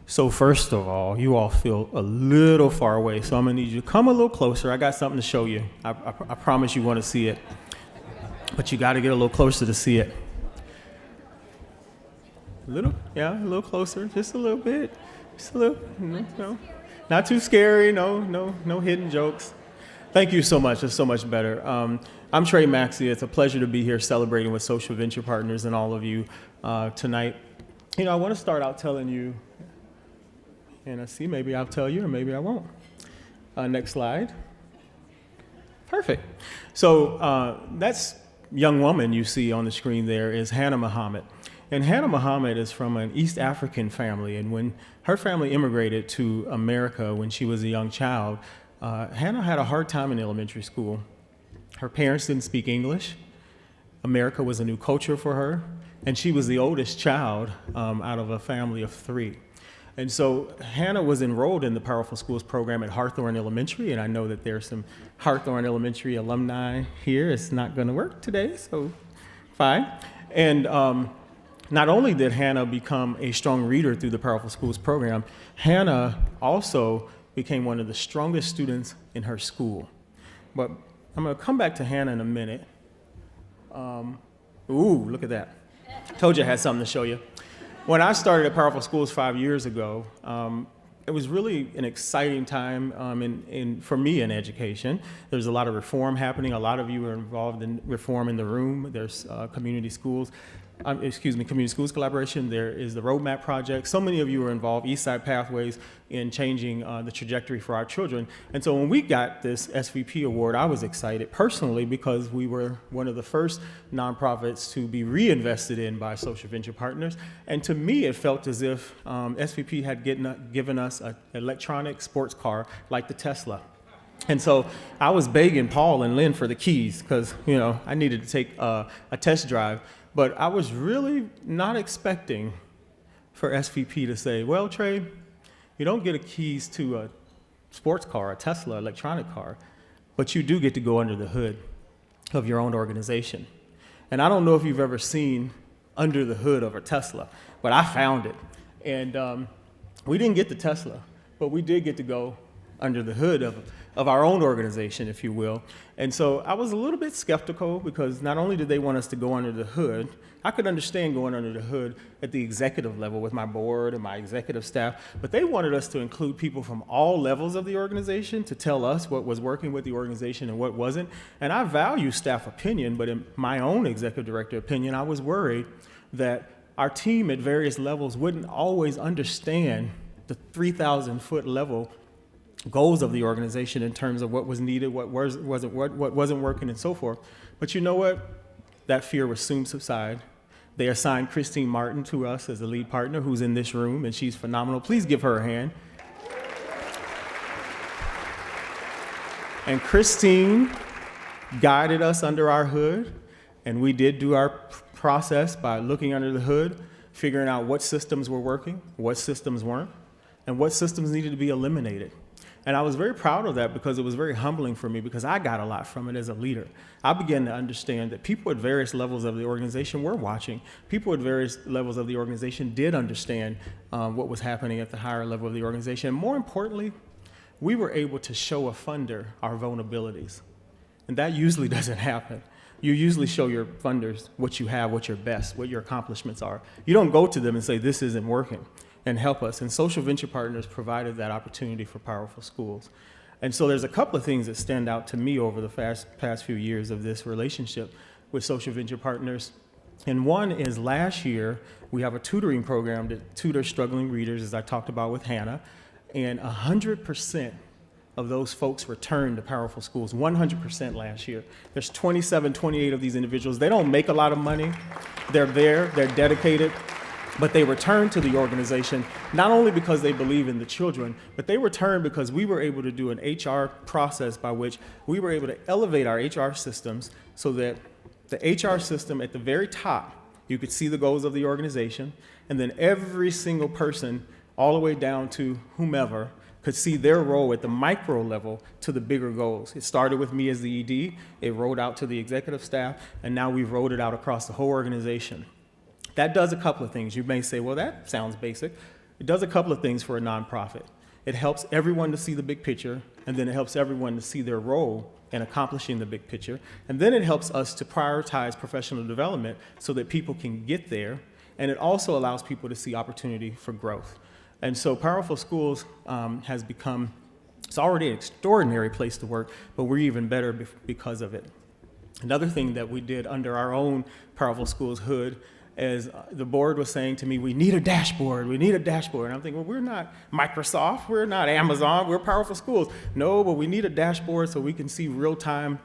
So first of all, you all feel a little far away, so I'm gonna need you to come a little closer. I got something to show you. I promise you want to see it, but you got to get a little closer to see it. A little closer, just a little bit, just a little. No, not too scary. No hidden jokes. Thank you so much. It's so much better. I'm Tre Maxie. It's a pleasure to be here celebrating with Social Venture Partners and all of you tonight. You know, I want to start out telling you, and I see maybe I'll tell you or maybe I won't. Next slide. Perfect. So that's young woman you see on the screen there is Hannah Muhammad. And Hannah Muhammad is from an East African family. And when her family immigrated to America when she was a young child, Hannah had a hard time in elementary school. Her parents didn't speak English. America was a new culture for her. And she was the oldest child out of a family of 3. And so Hannah was enrolled in the Powerful Schools program at Hawthorne Elementary, and I know that there's some Hawthorne Elementary alumni here. It's not going to work today, so fine. And not only did Hannah become a strong reader through the Powerful Schools program, Hannah also became one of the strongest students in her school. But I'm going to come back to Hannah in a minute. Ooh, look at that. Told you I had something to show you. When I started at Powerful Schools 5 years ago, it was really an exciting time for me in education. There's a lot of reform happening. A lot of you are involved in reform in the room. There's community schools collaboration. There is the Roadmap Project. So many of you are involved, Eastside Pathways, in changing the trajectory for our children. And so when we got this SVP award, I was excited personally because we were one of the first nonprofits to be reinvested in by Social Venture Partners. And to me, it felt as if SVP had given us an electronic sports car like the Tesla. And so I was begging Paul and Lynn for the keys because, you know, I needed to take a test drive. But I was really not expecting for SVP to say, well, Tre, you don't get a keys to a sports car, a Tesla electronic car, but you do get to go under the hood of your own organization. And I don't know if you've ever seen under the hood of a Tesla, but I found it. And we didn't get the Tesla, but we did get to go under the hood of our own organization, if you will. And so I was a little bit skeptical because not only did they want us to go under the hood, I could understand going under the hood at the executive level with my board and my executive staff, but they wanted us to include people from all levels of the organization to tell us what was working with the organization and what wasn't. And I value staff opinion, but in my own executive director opinion, I was worried that our team at various levels wouldn't always understand the 3,000-foot level goals of the organization in terms of what was needed, what wasn't working, and so forth. But you know what? That fear will soon subside. They assigned Christine Martin to us as a lead partner who's in this room, and she's phenomenal. Please give her a hand. And Christine guided us under our hood, and we did do our process by looking under the hood, figuring out what systems were working, what systems weren't, and what systems needed to be eliminated. And I was very proud of that because it was very humbling for me because I got a lot from it as a leader. I began to understand that people at various levels of the organization were watching. People at various levels of the organization did understand what was happening at the higher level of the organization. And more importantly, we were able to show a funder our vulnerabilities. And that usually doesn't happen. You usually show your funders what you have, what your best, what your accomplishments are. You don't go to them and say, this isn't working, and help us. And Social Venture Partners provided that opportunity for Powerful Schools. And so there's a couple of things that stand out to me over the past few years of this relationship with Social Venture Partners. And one is last year, we have a tutoring program that tutors struggling readers, as I talked about with Hannah, and 100% of those folks returned to Powerful Schools, 100% last year. There's 28 of these individuals. They don't make a lot of money. They're there, they're dedicated. But they returned to the organization, not only because they believe in the children, but they returned because we were able to do an HR process by which we were able to elevate our HR systems so that the HR system at the very top, you could see the goals of the organization, and then every single person, all the way down to whomever, could see their role at the micro level to the bigger goals. It started with me as the ED, it rolled out to the executive staff, and now we've rolled it out across the whole organization. That does a couple of things. You may say, well, that sounds basic. It does a couple of things for a nonprofit. It helps everyone to see the big picture, and then it helps everyone to see their role in accomplishing the big picture. And then it helps us to prioritize professional development so that people can get there. And it also allows people to see opportunity for growth. And so Powerful Schools has become, it's already an extraordinary place to work, but we're even better because of it. Another thing that we did under our own Powerful Schools hood is the board was saying to me, we need a dashboard, we need a dashboard. And I'm thinking, well, we're not Microsoft, we're not Amazon, we're Powerful Schools. No, but we need a dashboard so we can see real time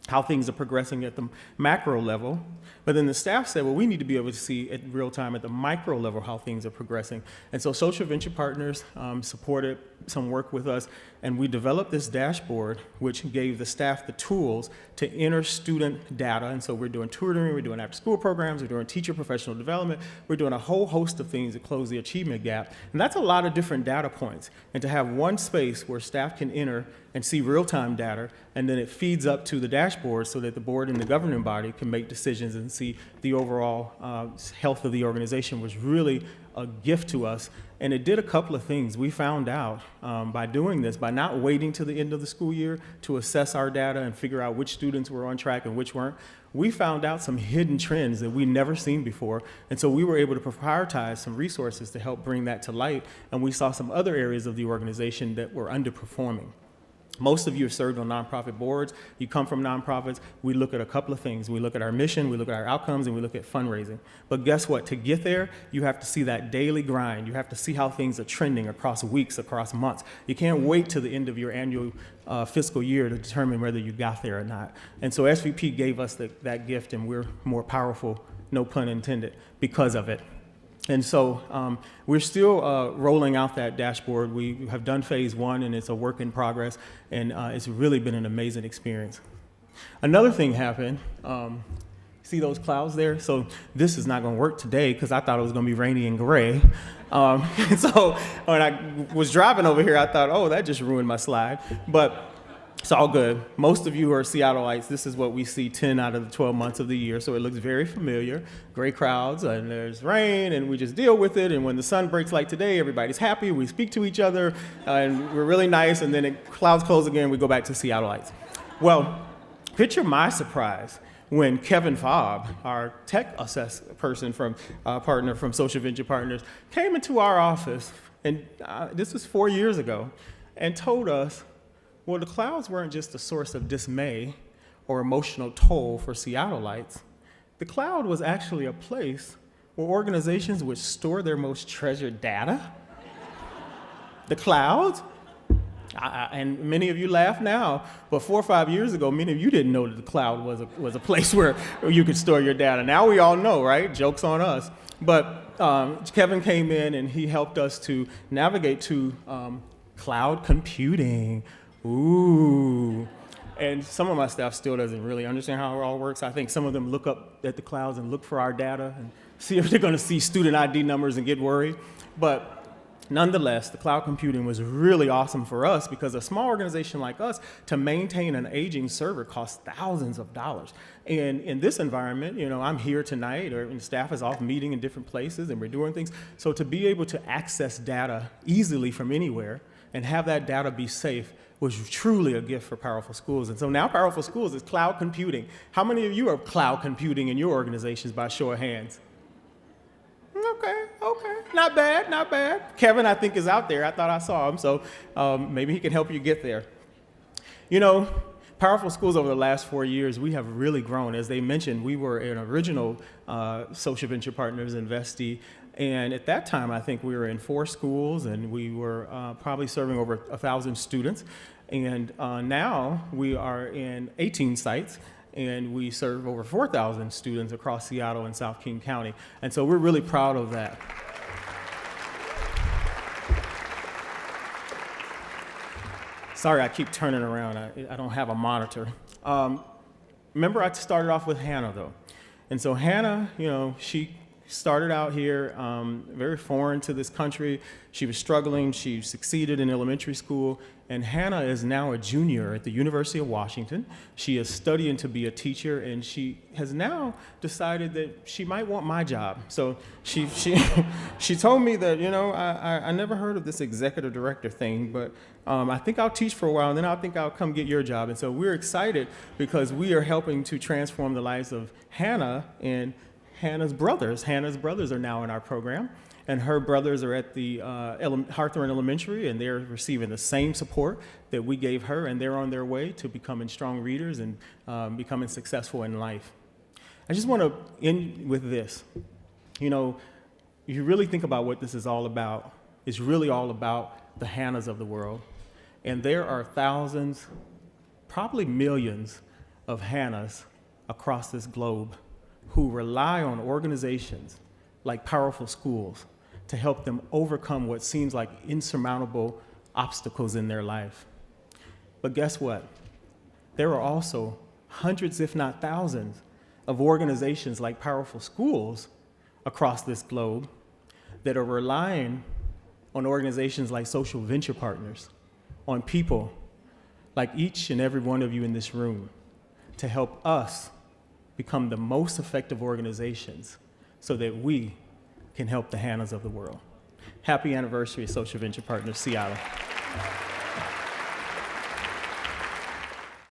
how things are progressing at the macro level. But then the staff said, well, we need to be able to see at real time at the micro level how things are progressing. And so Social Venture Partners supported some work with us, and we developed this dashboard which gave the staff the tools to enter student data. And so we're doing tutoring, we're doing after school programs, we're doing teacher professional development, we're doing a whole host of things to close the achievement gap. And that's a lot of different data points. And to have one space where staff can enter and see real-time data, and then it feeds up to the dashboard so that the board and the governing body can make decisions and see the overall health of the organization was really a gift to us. And it did a couple of things. We found out by doing this, by not waiting to the end of the school year to assess our data and figure out which students were on track and which weren't, we found out some hidden trends that we'd never seen before. And so we were able to prioritize some resources to help bring that to light. And we saw some other areas of the organization that were underperforming. Most of you have served on nonprofit boards. You come from nonprofits. We look at a couple of things. We look at our mission, we look at our outcomes, and we look at fundraising. But guess what? To get there, you have to see that daily grind. You have to see how things are trending across weeks, across months. You can't wait till the end of your annual fiscal year to determine whether you got there or not. And so SVP gave us that gift, and we're more powerful, no pun intended, because of it. And so we're still rolling out that dashboard. We have done phase 1, and it's a work in progress, and it's really been an amazing experience. Another thing happened. See those clouds there? So this is not going to work today because I thought it was going to be rainy and gray. And so when I was driving over here, I thought, oh, that just ruined my slide. But it's all good. Most of you who are Seattleites, this is what we see 10 out of the 12 months of the year, so it looks very familiar. Gray clouds, and there's rain, and we just deal with it, and when the sun breaks like today, everybody's happy, we speak to each other, and we're really nice, and then clouds close again, we go back to Seattleites. Well, picture my surprise when Kevin Fobb, our tech person from partner from Social Venture Partners, came into our office, and this was 4 years ago, and told us, well, the clouds weren't just a source of dismay or emotional toll for Seattleites. The cloud was actually a place where organizations would store their most treasured data. The clouds? And many of you laugh now, but 4 or 5 years ago, many of you didn't know that the cloud was a place where you could store your data. Now we all know, right? Joke's on us. But Kevin came in and he helped us to navigate to cloud computing. Ooh. And some of my staff still doesn't really understand how it all works. I think some of them look up at the clouds and look for our data and see if they're going to see student ID numbers and get worried. But nonetheless, the cloud computing was really awesome for us because a small organization like us, to maintain an aging server costs thousands of dollars. And in this environment, you know, I'm here tonight, and staff is off meeting in different places, and we're doing things. So to be able to access data easily from anywhere and have that data be safe was truly a gift for Powerful Schools. And so now Powerful Schools is cloud computing. How many of you are cloud computing in your organizations by show of hands? Okay, not bad. Kevin, I think, is out there. I thought I saw him, so maybe he can help you get there. You know, Powerful Schools over the last 4 years, we have really grown. As they mentioned, we were an original Social Venture Partners investee. And at that time, I think we were in 4 schools, and we were probably serving over 1,000 students. And now we are in 18 sites, and we serve over 4,000 students across Seattle and South King County. And so we're really proud of that. Sorry, I keep turning around. I don't have a monitor. Remember, I started off with Hannah, though. And so Hannah, you know, she started out here very foreign to this country. She was struggling. She succeeded in elementary school. And Hannah is now a junior at the University of Washington. She is studying to be a teacher, and she has now decided that she might want my job. So she told me that, you know, I never heard of this executive director thing, but I think I'll teach for a while, and then I think I'll come get your job. And so we're excited because we are helping to transform the lives of Hannah and Hannah's brothers. Hannah's brothers are now in our program, and her brothers are at the Hawthorne Elementary, and they're receiving the same support that we gave her, and they're on their way to becoming strong readers and becoming successful in life. I just want to end with this. You know, if you really think about what this is all about, it's really all about the Hannahs of the world. And there are thousands, probably millions of Hannahs across this globe who rely on organizations like Powerful Schools to help them overcome what seems like insurmountable obstacles in their life. But guess what? There are also hundreds, if not thousands, of organizations like Powerful Schools across this globe that are relying on organizations like Social Venture Partners, on people like each and every one of you in this room to help us become the most effective organizations so that we can help the Hannahs of the world. Happy anniversary, Social Venture Partners, Seattle.